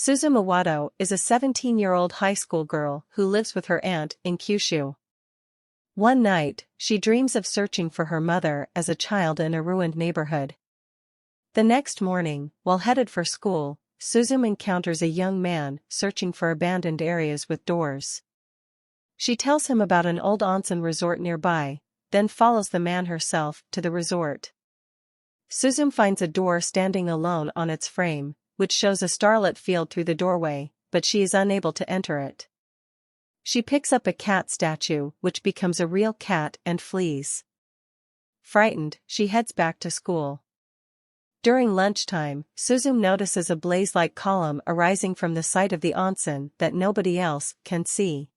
Suzume is a 17-year-old high school girl who lives with her aunt in Kyushu. One night, she dreams of searching for her mother as a child in a ruined neighborhood. The next morning, while headed for school, Suzume encounters a young man searching for abandoned areas with doors. She tells him about an old onsen resort nearby, then follows the man herself to the resort. Suzume finds a door standing alone on its frame, which shows a starlit field through the doorway, but she is unable to enter it. She picks up a cat statue, which becomes a real cat and flees. Frightened, she heads back to school. During lunchtime, Suzume notices a blaze-like column arising from the site of the onsen that nobody else can see.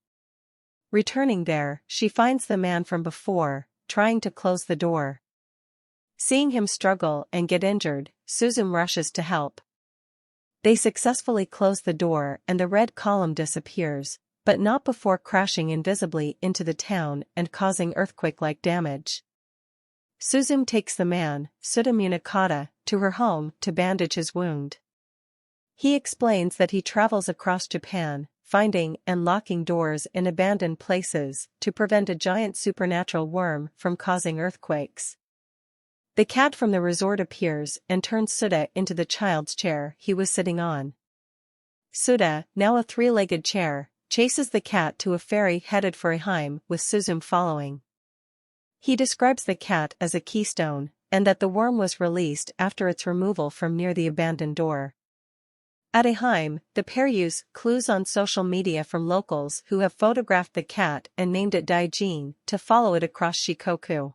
Returning there, she finds the man from before, trying to close the door. Seeing him struggle and get injured, Suzume rushes to help. They successfully close the door and the red column disappears, but not before crashing invisibly into the town and causing earthquake-like damage. Suzume takes the man, Suda, to her home to bandage his wound. He explains that he travels across Japan, finding and locking doors in abandoned places to prevent a giant supernatural worm from causing earthquakes. The cat from the resort appears and turns Suda into the child's chair he was sitting on. Suda, now a three-legged chair, chases the cat to a ferry headed for Ehime with Suzume following. He describes the cat as a keystone, and that the worm was released after its removal from near the abandoned door. At Ehime, the pair use clues on social media from locals who have photographed the cat and named it Daijin to follow it across Shikoku.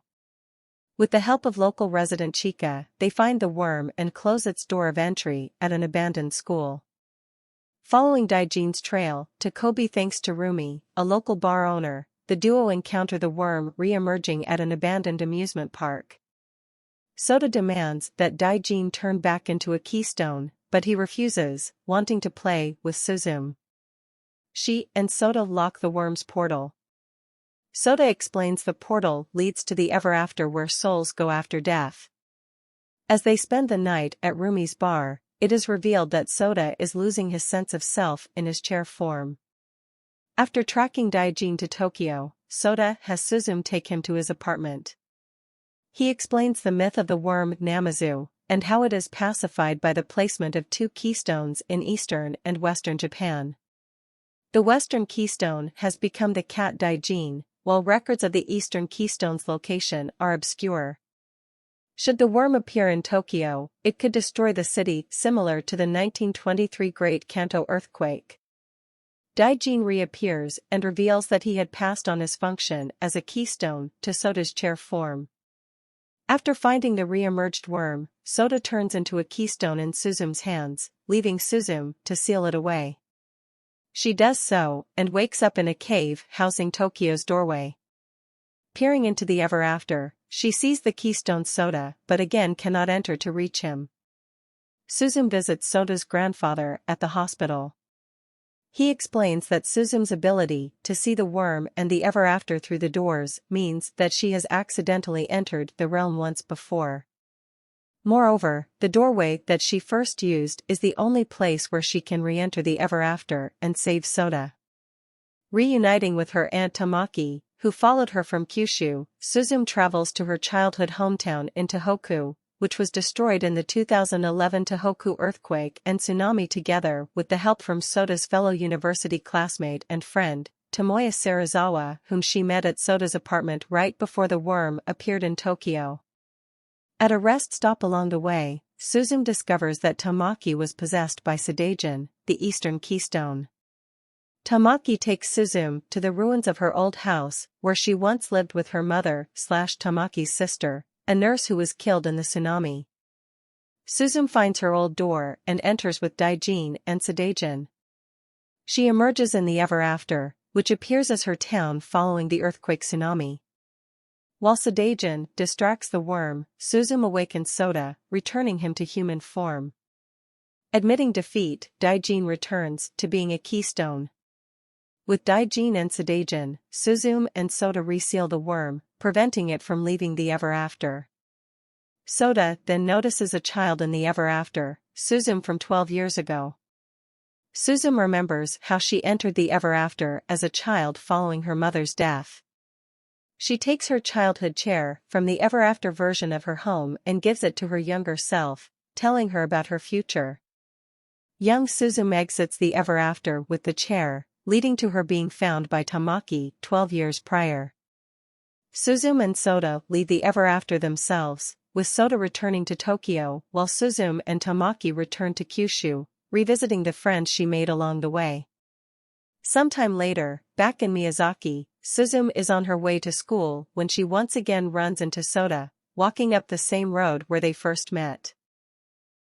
With the help of local resident Chika, they find the worm and close its door of entry at an abandoned school. Following Daijin's trail to Kobe thanks to Rumi, a local bar owner, the duo encounter the worm re-emerging at an abandoned amusement park. Soda demands that Daijin turn back into a keystone, but he refuses, wanting to play with Suzume. She and Soda lock the worm's portal. Soda explains the portal leads to the ever after where souls go after death. As they spend the night at Rumi's bar, it is revealed that Soda is losing his sense of self in his chair form. After tracking Daijin to Tokyo, Soda has Suzume take him to his apartment. He explains the myth of the worm Namazu, and how it is pacified by the placement of two keystones in eastern and western Japan. The western keystone has become the cat Daijin, while records of the eastern keystone's location are obscure. Should the worm appear in Tokyo, it could destroy the city, similar to the 1923 Great Kanto earthquake. Daijin reappears and reveals that he had passed on his function as a keystone to Soda's chair form. After finding the re-emerged worm, Soda turns into a keystone in Suzume's hands, leaving Suzume to seal it away. She does so, and wakes up in a cave housing Tokyo's doorway. Peering into the ever after, she sees the keystone Soda but again cannot enter to reach him. Suzume visits Soda's grandfather at the hospital. He explains that Suzume's ability to see the worm and the ever after through the doors means that she has accidentally entered the realm once before. Moreover, the doorway that she first used is the only place where she can re-enter the ever after and save Soda. Reuniting with her aunt Tamaki, who followed her from Kyushu, Suzume travels to her childhood hometown in Tohoku, which was destroyed in the 2011 Tohoku earthquake and tsunami together with the help from Soda's fellow university classmate and friend, Tomoya Serizawa, whom she met at Soda's apartment right before the worm appeared in Tokyo. At a rest stop along the way, Suzume discovers that Tamaki was possessed by Sadaijin, the eastern keystone. Tamaki takes Suzume to the ruins of her old house, where she once lived with her mother/Tamaki's sister, a nurse who was killed in the tsunami. Suzume finds her old door and enters with Daijin and Sadaijin. She emerges in the ever after, which appears as her town following the earthquake tsunami. While Sadaijin distracts the worm, Suzume awakens Soda, returning him to human form. Admitting defeat, Daijin returns to being a keystone. With Daijin and Sadaijin, Suzume and Soda reseal the worm, preventing it from leaving the ever after. Soda then notices a child in the ever after, Suzume from 12 years ago. Suzume remembers how she entered the ever after as a child following her mother's death. She takes her childhood chair from the ever after version of her home and gives it to her younger self, telling her about her future. Young Suzume exits the ever after with the chair, leading to her being found by Tamaki 12 years prior. Suzume and Soda lead the ever after themselves, with Soda returning to Tokyo while Suzume and Tamaki return to Kyushu, revisiting the friends she made along the way. Sometime later, back in Miyazaki, Suzume is on her way to school when she once again runs into Soda, walking up the same road where they first met.